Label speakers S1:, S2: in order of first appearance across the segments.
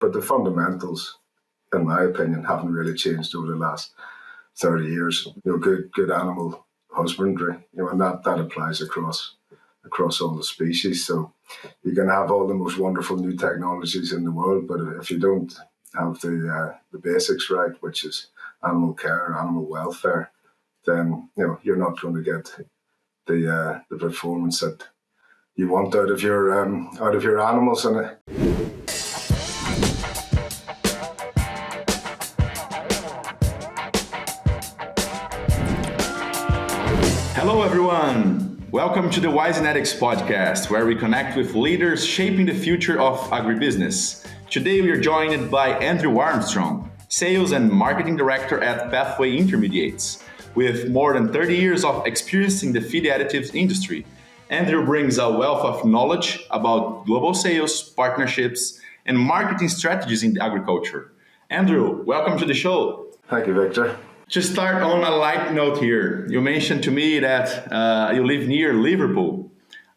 S1: but the fundamentals, in my opinion, haven't really changed over the last 30 years. Good animal husbandry, and that applies across all the species. So you can have all the most wonderful new technologies in the world, but if you don't have the basics right, which is animal care, animal welfare, then you're not going to get the performance that you want out of your animals. And
S2: hello, everyone. Welcome to the Wisenetix Podcast, where we connect with leaders shaping the future of agribusiness. Today, we are joined by Andrew Armstrong, Sales and Marketing Director at Pathway Intermediates. With more than 30 years of experience in the feed additives industry, Andrew brings a wealth of knowledge about global sales, partnerships, and marketing strategies in agriculture. Andrew, welcome to the show.
S1: Thank you, Victor.
S2: To start on a light note here, you mentioned to me that you live near Liverpool.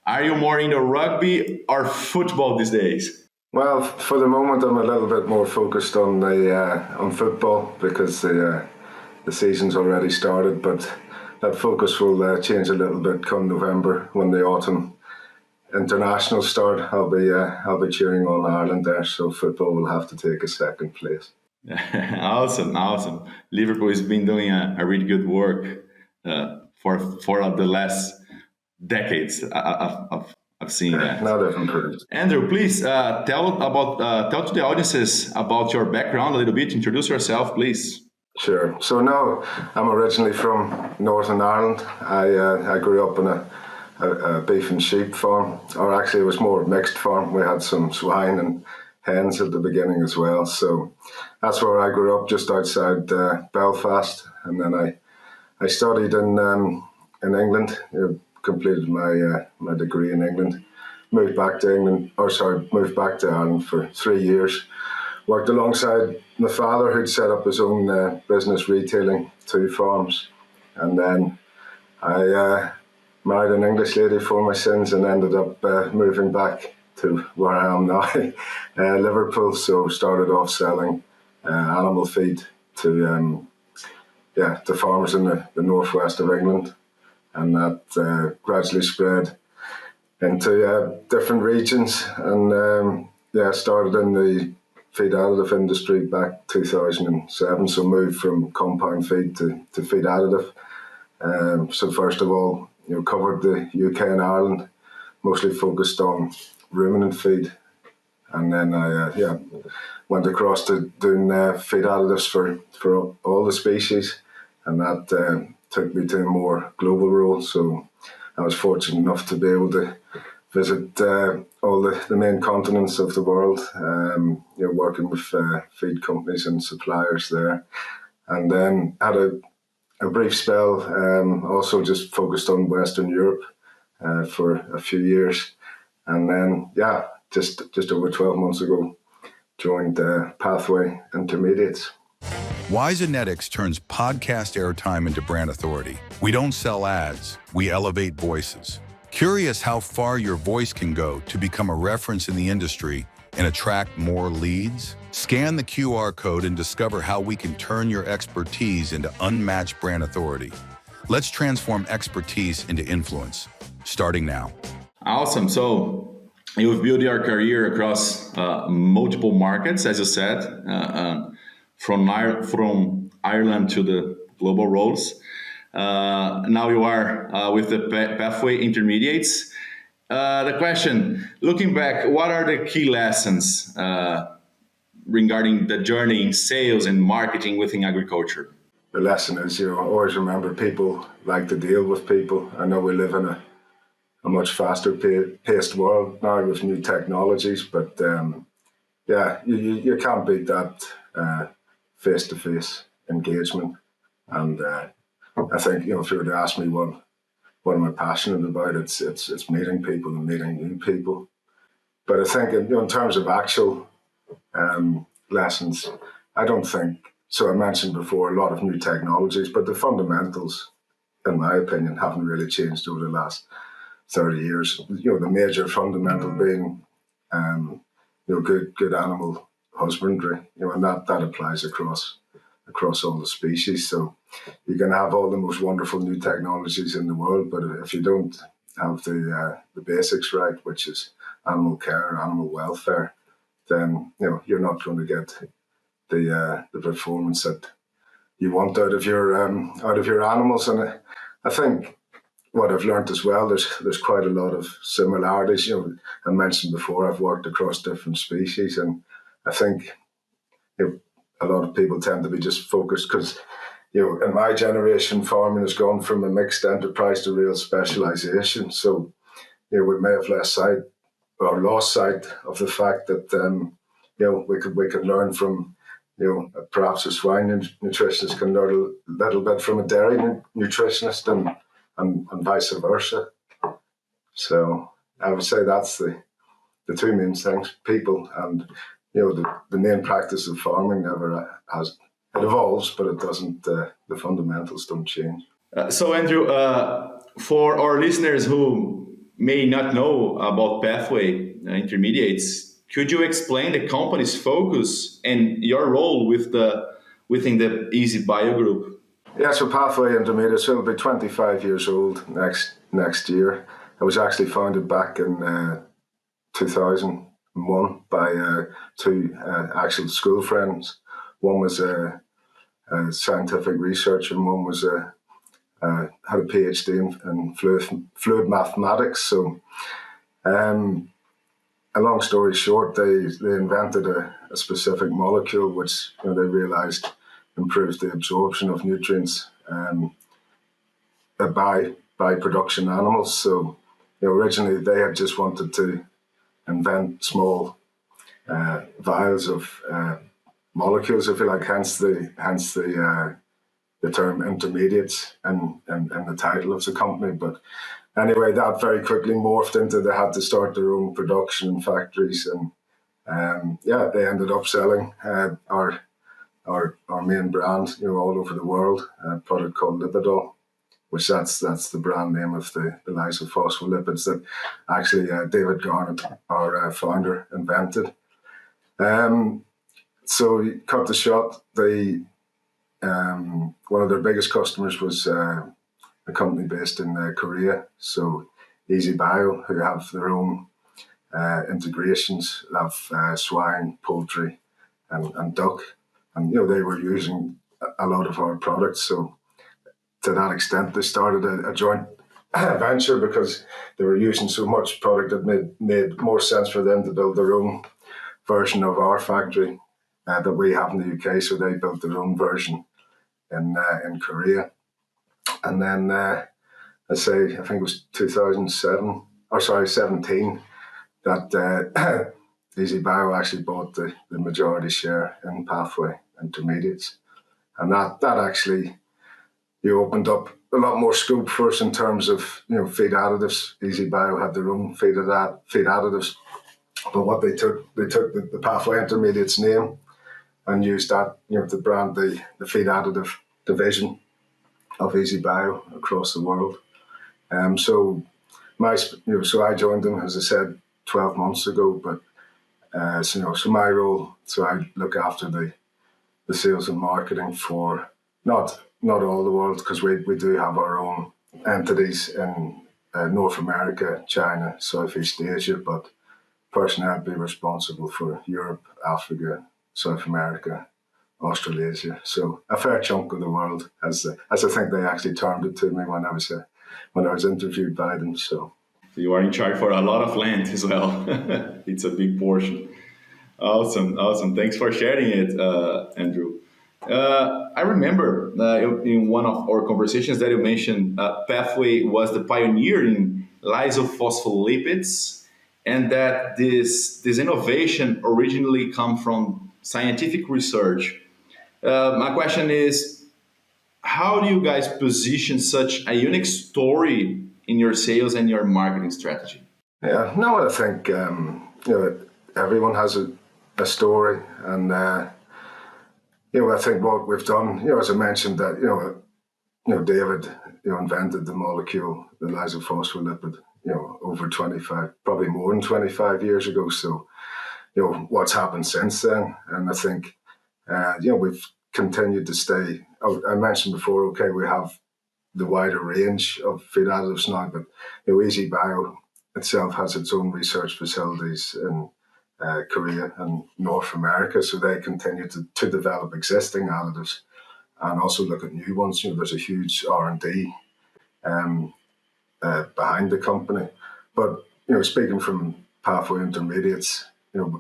S2: Are you more into rugby or football these days?
S1: Well, for the moment, I'm a little bit more focused on on football because the season's already started. But that focus will change a little bit come November when the autumn internationals start. I'll be cheering on Ireland there, so football will have to take a second place.
S2: Awesome. Liverpool has been doing a really good work for the last decades. I've seen that.
S1: Not even improved.
S2: Andrew, please tell to the audiences about your background a little bit. Introduce yourself, please.
S1: Sure. So now I'm originally from Northern Ireland. I grew up in a beef and sheep farm, or actually it was more mixed farm. We had some swine and hens at the beginning as well. So that's where I grew up, just outside Belfast. And then I studied in England, completed my degree in England, moved back to Ireland for 3 years. Worked alongside my father, who'd set up his own business retailing 2 farms. And then I married an English lady for my sins and ended up moving back to where I am now, Liverpool. So started off selling animal feed to farmers in the northwest of England, and that gradually spread into different regions. And started in the feed additive industry back 2007. So moved from compound feed to feed additive. So first of all, covered the UK and Ireland, mostly focused on ruminant feed, and then I went across to doing feed additives for all the species, and that took me to a more global role. So I was fortunate enough to be able to visit all the main continents of the world, working with feed companies and suppliers there, and then had a brief spell also just focused on Western Europe for a few years. And then, just over 12 months ago, joined Pathway Intermediates.
S3: Wisenetix turns podcast airtime into brand authority. We don't sell ads, we elevate voices. Curious how far your voice can go to become a reference in the industry and attract more leads? Scan the QR code and discover how we can turn your expertise into unmatched brand authority. Let's transform expertise into influence, starting now.
S2: Awesome. So you've built your career across multiple markets, as you said, from Ireland to the global roles. Now you are with the Pathway Intermediates. The question, looking back, what are the key lessons regarding the journey in sales and marketing within agriculture?
S1: The lesson is, always remember people like to deal with people. I know we live in a much faster paced world now with new technologies, but you can't beat that face-to-face engagement. And I think, if you were to ask me what am I passionate about, it's meeting people and meeting new people. But I think in terms of actual lessons, I don't think, so I mentioned before a lot of new technologies, but the fundamentals, in my opinion, haven't really changed over the last 30 years. The major fundamental being good animal husbandry, and that applies across all the species. So you can have all the most wonderful new technologies in the world, but if you don't have the basics right, which is animal care, animal welfare, then you're not going to get the performance that you want out of your animals. And I think what I've learned as well, there's quite a lot of similarities. I mentioned before I've worked across different species, and I think a lot of people tend to be just focused because in my generation, farming has gone from a mixed enterprise to real specialization. So we may have lost sight of the fact that we could learn from perhaps a swine nutritionist can learn a little bit from a dairy nutritionist, and vice versa. So I would say that's the two main things: people and the main practice of farming never has. It evolves, but it doesn't. The fundamentals don't change.
S2: So Andrew, for our listeners who may not know about Pathway Intermediates, could you explain the company's focus and your role within the Easy Bio Group?
S1: Yeah, so Pathway Intermediates will be 25 years old next year. It was actually founded back in 2001 by two actual school friends. One was a scientific researcher, and one was had a PhD in fluid mathematics. So, a long story short, they invented a specific molecule which they realised improves the absorption of nutrients by production animals. So, originally they had just wanted to invent small vials of molecules, if you like, hence the term intermediates and the title of the company. But anyway, that very quickly morphed into they had to start their own production factories, and they ended up selling our main brand, all over the world, a product called Lipidol, which that's the brand name of the lysophospholipids that actually David Garnett, our founder, invented. So cut the short, one of their biggest customers was a company based in Korea. So Easy Bio, who have their own integrations, have swine, poultry, and duck, and they were using a lot of our products. So to that extent, they started a joint venture because they were using so much product that made more sense for them to build their own version of our factory that we have in the UK. So they built their own version in Korea. And then, I think it was 2017, that Easy Bio actually bought the majority share in Pathway Intermediates. And that actually, opened up a lot more scope for us in terms of, feed additives. Easy Bio had their own feed additives. But what they took the Pathway Intermediates name and used that, to brand the feed additive division of Easy Bio across the world. So I joined them, as I said, 12 months ago. But so my role, so I look after the sales and marketing for not all the world, because we do have our own entities in North America, China, Southeast Asia. But personally, I'd be responsible for Europe, Africa, South America, Australasia. So a fair chunk of the world, as I think they actually termed it to me when I was interviewed by them. So
S2: you are in charge for a lot of land as well. It's a big portion. Awesome. Thanks for sharing it, Andrew. I remember in one of our conversations that you mentioned Pathway was the pioneer in lysophospholipids, and that this innovation originally come from scientific research. My question is, how do you guys position such a unique story in your sales and your marketing strategy?
S1: Yeah, no, I think everyone has a story, and I think what we've done, as I mentioned, that David, invented the molecule, the lysophospholipid, over 25, probably more than 25 years ago. So what's happened since then. And I think, we've continued to stay. I mentioned before, okay, we have the wider range of feed additives now, but Easy Bio itself has its own research facilities in Korea and North America, so they continue to develop existing additives and also look at new ones. There's a huge R&D behind the company. But speaking from Pathway Intermediates,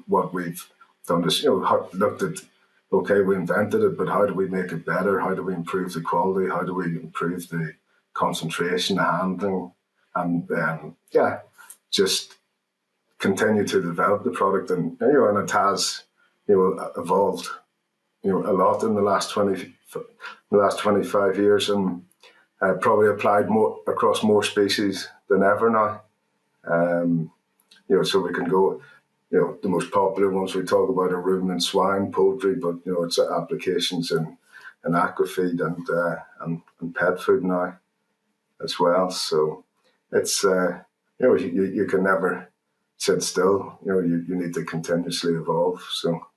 S1: what we've done is looked at, okay, we invented it, but how do we make it better? How do we improve the quality? How do we improve the concentration, the handling, and just continue to develop the product. And and it has evolved a lot in the last 25 years, and probably applied more across more species than ever now. So we can go. The most popular ones we talk about are ruminant swine, poultry, but it's applications in aquafeed and pet food now as well. So it's you can never sit still. You need to continuously evolve. So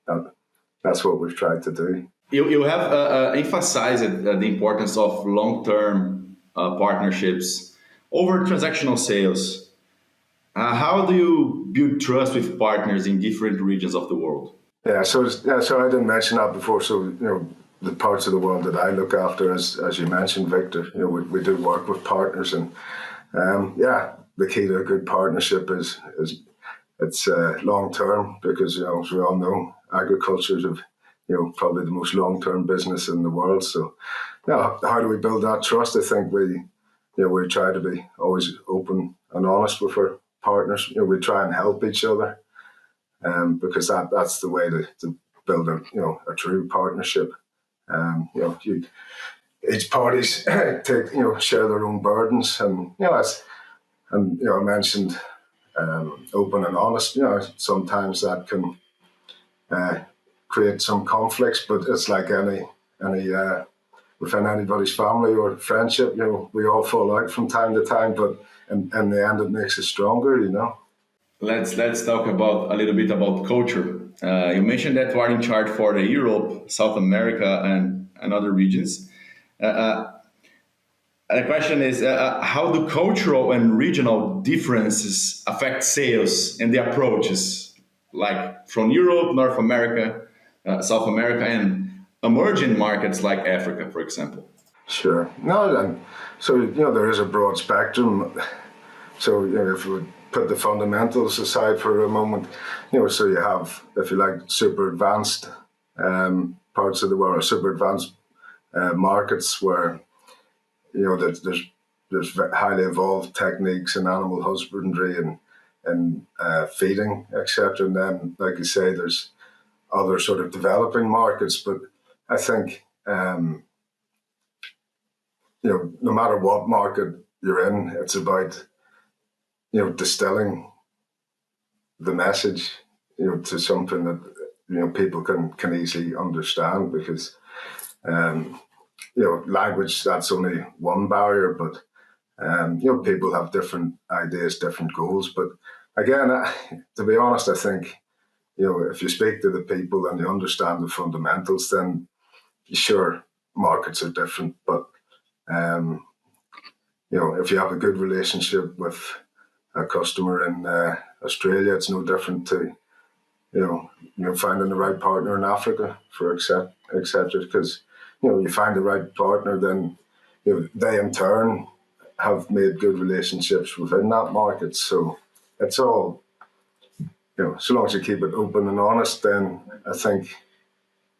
S1: that's what we've tried to do.
S2: You have emphasized the importance of long-term partnerships over transactional sales. How do you build trust with partners in different regions of the world?
S1: So I didn't mention that before. So the parts of the world that I look after, as you mentioned, Victor, we do work with partners, and the key to a good partnership is it's long term, because as we all know, agriculture is probably the most long term business in the world. So how do we build that trust? I think we try to be always open and honest with our partners. We try and help each other, because that's the way to build a true partnership. Each parties share their own burdens, and I mentioned open and honest. Sometimes that can create some conflicts, but it's like any within anybody's family or friendship. We all fall out from time to time, but in the end, it makes us stronger.
S2: Let's talk a little bit about culture. You mentioned that you are in charge for the Europe, South America, and other regions. The question is, how do cultural and regional differences affect sales and the approaches, like from Europe, North America, South America, and emerging markets like Africa, for example?
S1: Sure. No, so there is a broad spectrum. So if we put the fundamentals aside for a moment, so you have, if you like, super advanced parts of the world, or super advanced markets where there's highly evolved techniques in animal husbandry and feeding, etc. And then, like you say, there's other sort of developing markets. But I think no matter what market you're in, it's about distilling the message to something that people can easily understand, because language, that's only one barrier, but people have different ideas, different goals. But again, to be honest, I think if you speak to the people and you understand the fundamentals, then sure, markets are different, but if you have a good relationship with a customer in Australia, it's no different to finding the right partner in Africa, for etc. Because you find the right partner, then they in turn have made good relationships within that market. So it's all so long as you keep it open and honest, then I think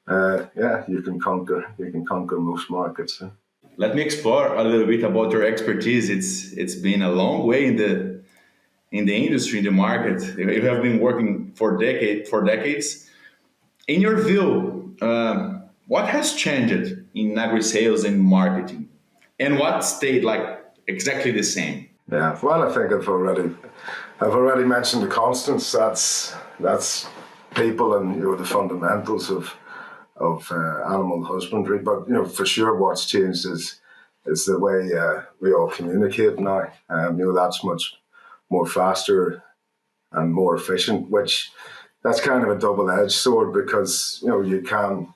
S1: you can conquer most markets.
S2: Let me explore a little bit about your expertise. It's been a long way in the industry, in the market. You have been working for decades. In your view, what has changed in agri sales and marketing, and what stayed like exactly the same?
S1: Yeah, well, I think I've already mentioned the constants. That's people and the fundamentals of animal husbandry. But for sure, what's changed is the way we all communicate now. That's much more faster and more efficient, which that's kind of a double-edged sword because, you can.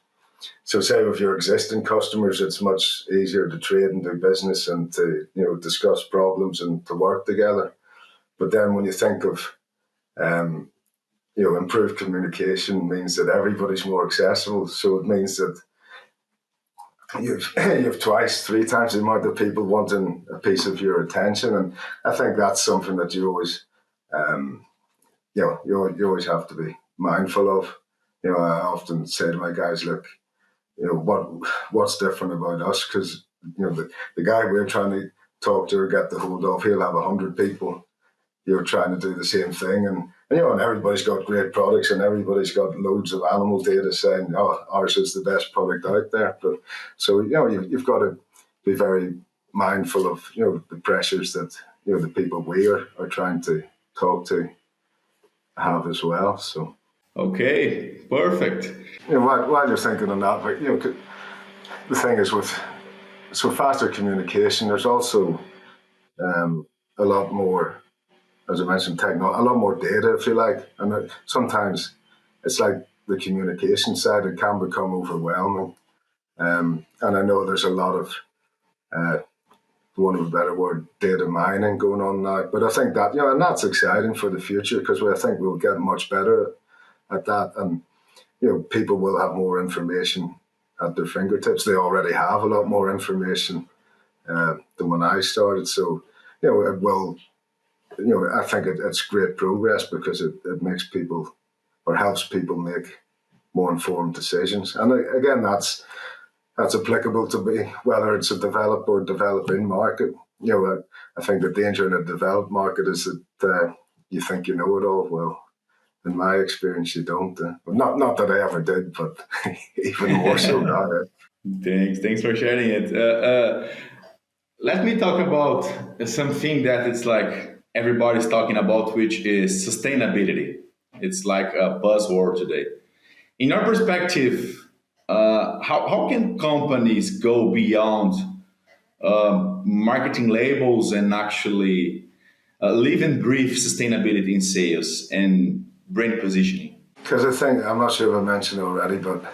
S1: So say with your existing customers, it's much easier to trade and do business and to, discuss problems and to work together. But then when you think of, improved communication means that everybody's more accessible. So it means that you've twice, three times the amount of people wanting a piece of your attention. And I think that's something that you always, you always have to be mindful of. I often say to my guys, look, what's different about us? Because the guy we're trying to talk to or get the hold of, he'll have 100 people. You're trying to do the same thing, and everybody's got great products, and everybody's got loads of animal data saying, "Oh, ours is the best product out there." But so you've got to be very mindful of the pressures that the people we are trying to talk to have as well. So.
S2: Okay, perfect.
S1: While you're thinking on that, but the thing is with faster communication, there's also a lot more, as I mentioned, a lot more data, if you like, and sometimes it's like the communication side, it can become overwhelming, and I know there's a lot of, for want of a better word, data mining going on now, but I think that, and that's exciting for the future because I think we'll get much better at that, and people will have more information at their fingertips. They already have a lot more information than when I started, so it will. I think it's great progress because it makes people or helps people make more informed decisions. And again, that's applicable to be whether it's a developed or developing market. I think the danger in a developed market is that you think you know it all. Well, in my experience, you don't. Not that I ever did, but even more so now.
S2: Thanks for sharing it. Let me talk about something that it's like everybody's talking about, which is sustainability. It's like a buzzword today. In your perspective, how can companies go beyond marketing labels and actually live and breathe sustainability in sales and brand positioning?
S1: Because I think, I'm not sure if I mentioned already, but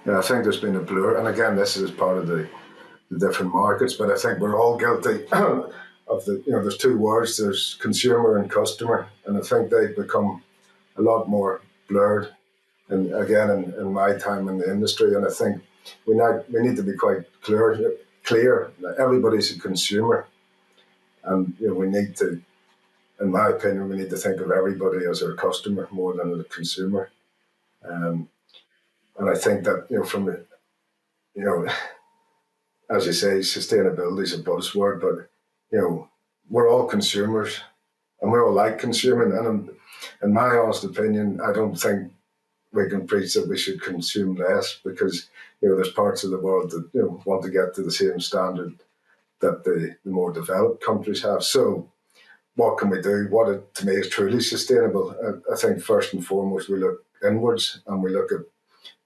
S1: I think there's been a blur. And again, this is part of the different markets, but I think we're all guilty of there's two words, there's consumer and customer. And I think they've become a lot more blurred. And again, in my time in the industry, and I think we need to be quite clear that everybody's a consumer. And we need to, in my opinion, we need to think of everybody as our customer more than a consumer. And I think that, from the, as you say, sustainability is a buzzword, but, we're all consumers and we all like consuming. And in my honest opinion, I don't think we can preach that we should consume less because, there's parts of the world that, want to get to the same standard that the more developed countries have. So what can we do? What to me is truly sustainable? I think first and foremost, we look inwards and we look at,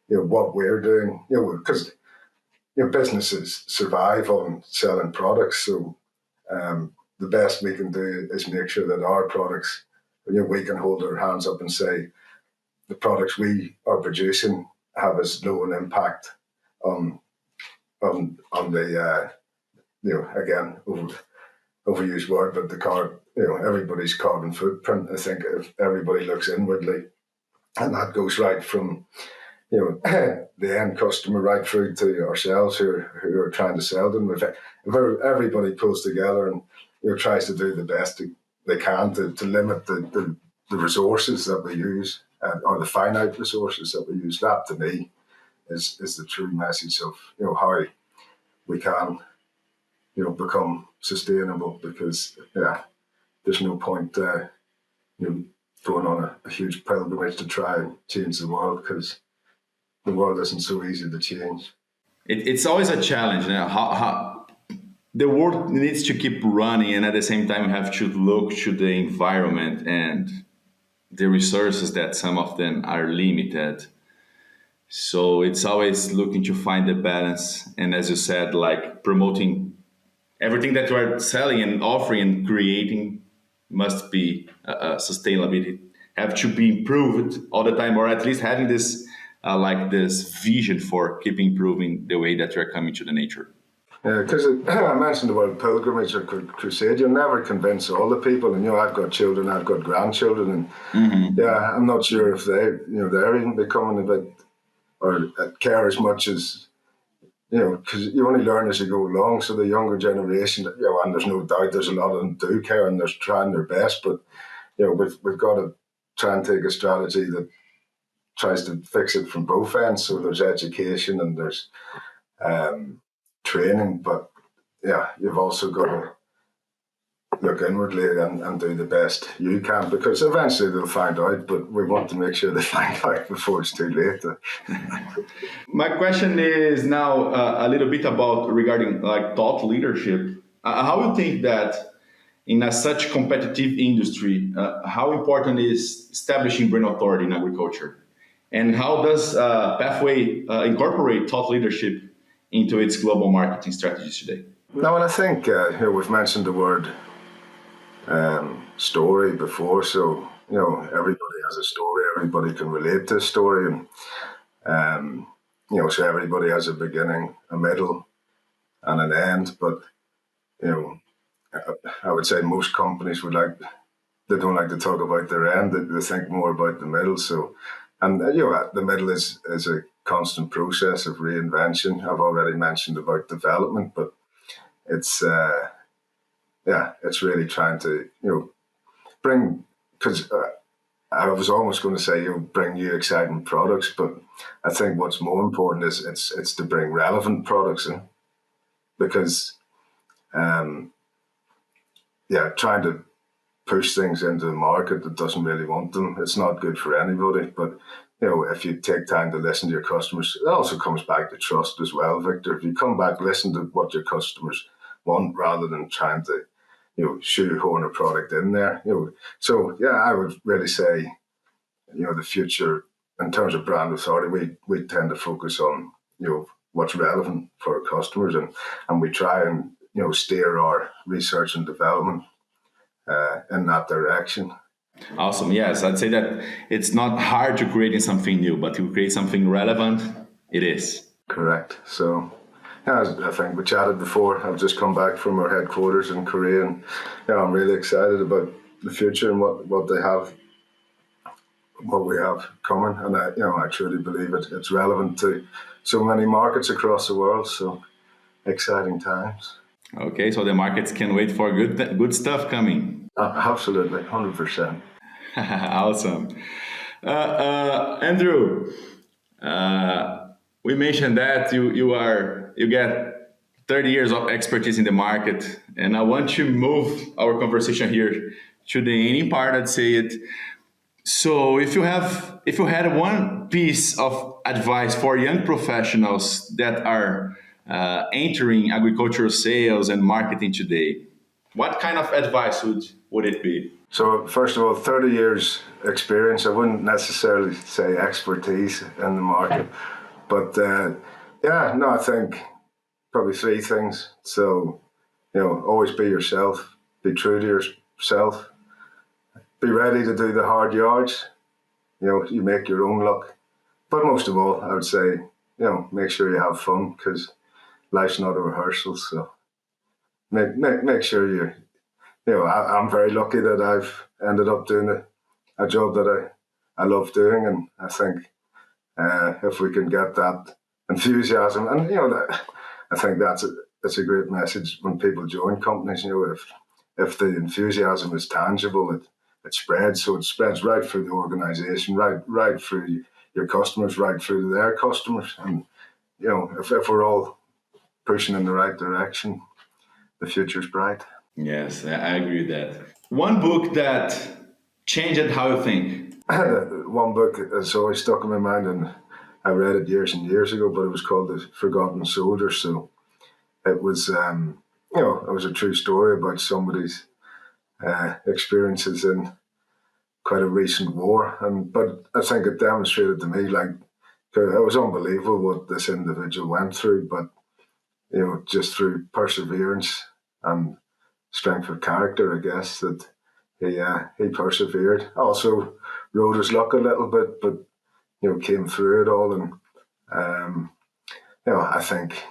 S1: what we're doing, because, businesses survive on selling products. So the best we can do is make sure that our products, we can hold our hands up and say the products we are producing have as low an impact on the, again, overused word, but everybody's carbon footprint. I think if everybody looks inwardly, and that goes right from, the end customer right through to ourselves who are trying to sell them. If everybody pulls together and tries to do the best they can to limit the resources that we use or the finite resources that we use, that to me is the true message of how we can become sustainable. Because there's no point going on a huge pilgrimage to try and change the world, because the world isn't so easy to change.
S2: It's always a challenge. How the world needs to keep running, and at the same time, we have to look to the environment and the resources that some of them are limited. So it's always looking to find the balance. And as you said, like promoting everything that you are selling and offering and creating must be sustainability have to be improved all the time, or at least having this this vision for keep improving the way that you're coming to the nature?
S1: Yeah, because I mentioned the word pilgrimage or crusade. You'll never convince all the people, and I've got children, I've got grandchildren, and I'm not sure if they're even becoming a bit or care as much as because you only learn as you go along. So the younger generation, and there's no doubt there's a lot of them do care and they're trying their best, but we've got to try and take a strategy that tries to fix it from both ends. So there's education and there's training, but you've also got to look inwardly and do the best you can, because eventually they'll find out, but we want to make sure they find out before it's too late.
S2: My question is now a little bit about regarding thought leadership. How do you think that in such competitive industry, how important is establishing brand authority in agriculture? And how does Pathway incorporate thought leadership into its global marketing strategies today?
S1: No, and I think we've mentioned the word story before. So everybody has a story. Everybody can relate to a story, and so everybody has a beginning, a middle, and an end. But I would say most companies they don't like to talk about their end. They think more about the middle. So, and the middle is a constant process of reinvention. I've already mentioned about development, but it's it's really trying to bring, because I was almost going to say bring new exciting products, but I think what's more important is it's to bring relevant products in, because trying to push things into the market that doesn't really want them, it's not good for anybody. But if you take time to listen to your customers, it also comes back to trust as well, Victor. If you come back, listen to what your customers want rather than trying to shoehorn a product in there. So I would really say the future in terms of brand authority, we tend to focus on what's relevant for our customers, and we try and steer our research and development in that direction.
S2: Awesome. Yes, I'd say that it's not hard to create something new, but to create something relevant, it is.
S1: Correct. So I think we chatted before. I've just come back from our headquarters in Korea, and I'm really excited about the future and what we have coming. And I truly believe it's relevant to so many markets across the world. So exciting times.
S2: Okay, so the markets can wait for good stuff coming.
S1: Absolutely, 100%.
S2: Awesome. Andrew, we mentioned that you get 30 years of expertise in the market, and I want to move our conversation here to the ending part. I'd say it. So, if you had one piece of advice for young professionals that are entering agricultural sales and marketing today, what kind of advice would it be?
S1: So first of all, 30 years experience. I wouldn't necessarily say expertise in the market, but I think probably three things. So, always be yourself, be true to yourself, be ready to do the hard yards. You make your own luck. But most of all, I would say, make sure you have fun, because life's not a rehearsal. So make sure I'm very lucky that I've ended up doing a job that I love doing, and I think if we can get that enthusiasm, and I think that's a great message when people join companies. If the enthusiasm is tangible, it spreads. So it spreads right through the organisation, right through your customers, right through to their customers, and if we're all pushing in the right direction, the future's bright.
S2: Yes, I agree with that. One book that changed how you think.
S1: One book that's always stuck in my mind, and I read it years and years ago, but it was called The Forgotten Soldier. So it was, it was a true story about somebody's experiences in quite a recent war. But I think it demonstrated to me, it was unbelievable what this individual went through, but just through perseverance and strength of character, I guess, that he persevered. Also rode his luck a little bit, but came through it all. And I think,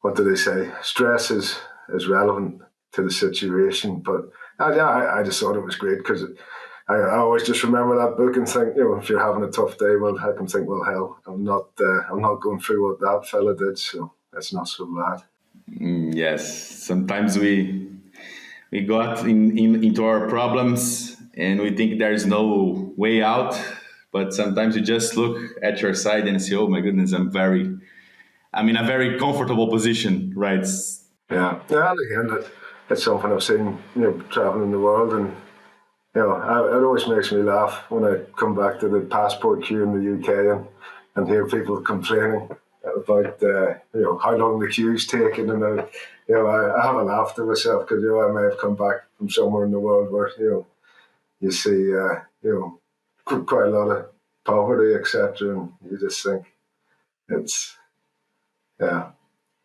S1: what do they say? Stress is relevant to the situation, but I just thought it was great because I always just remember that book and think, if you're having a tough day, well, I can think, well, hell, I'm not going through what that fella did, so it's not so bad.
S2: Yes, sometimes we got into our problems and we think there's no way out, but sometimes you just look at your side and say, oh my goodness, I'm in a very comfortable position, right?
S1: Yeah, again, it's something I've seen, traveling the world, and it always makes me laugh when I come back to the passport queue in the UK and hear people complaining about how long the queue's taking, and I have a laugh to myself because I may have come back from somewhere in the world where you see quite a lot of poverty, etc., and you just think it's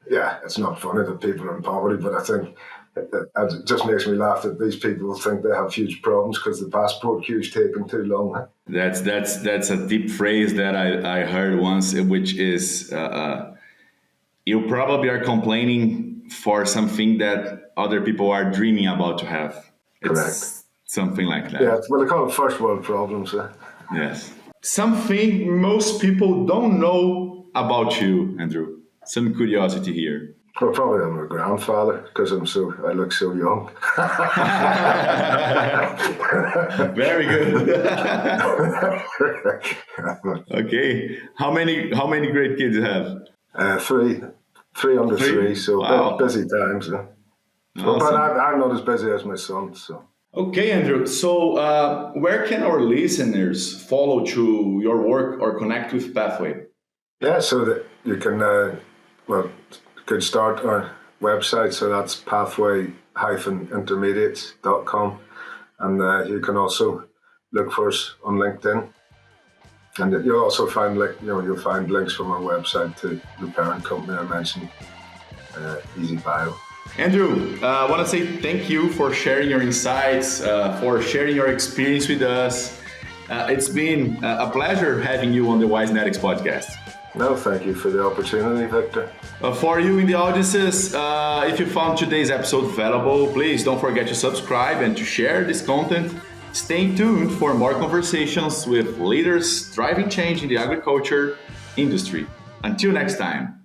S1: it's not funny that people are in poverty, but I think it just makes me laugh that these people think they have huge problems because the passport queue's taking too long.
S2: That's a deep phrase that I heard once, which is you probably are complaining for something that other people are dreaming about to have.
S1: Correct.
S2: Something like that.
S1: Yeah, well, they call it first world problems.
S2: Yes. Something most people don't know about you, Andrew. Some curiosity here.
S1: Well, probably I'm a grandfather because I look so young.
S2: Very good. Okay. How many great kids you have?
S1: Three under three. So
S2: wow.
S1: Busy times. Awesome. But I'm not as busy as my son. So.
S2: Okay, Andrew. So where can our listeners follow to your work or connect with Pathway?
S1: Yeah, so that you can could start our website, so that's pathway-intermediates.com, and you can also look for us on LinkedIn, and you'll also find you'll find links from our website to the parent company I mentioned, Easy Bio.
S2: Andrew, I want to say thank you for sharing your insights, for sharing your experience with us. It's been a pleasure having you on the Wisenetix Podcast.
S1: No, thank you for the opportunity, Victor.
S2: For you in the audiences, if you found today's episode valuable, please don't forget to subscribe and to share this content. Stay tuned for more conversations with leaders driving change in the agriculture industry. Until next time.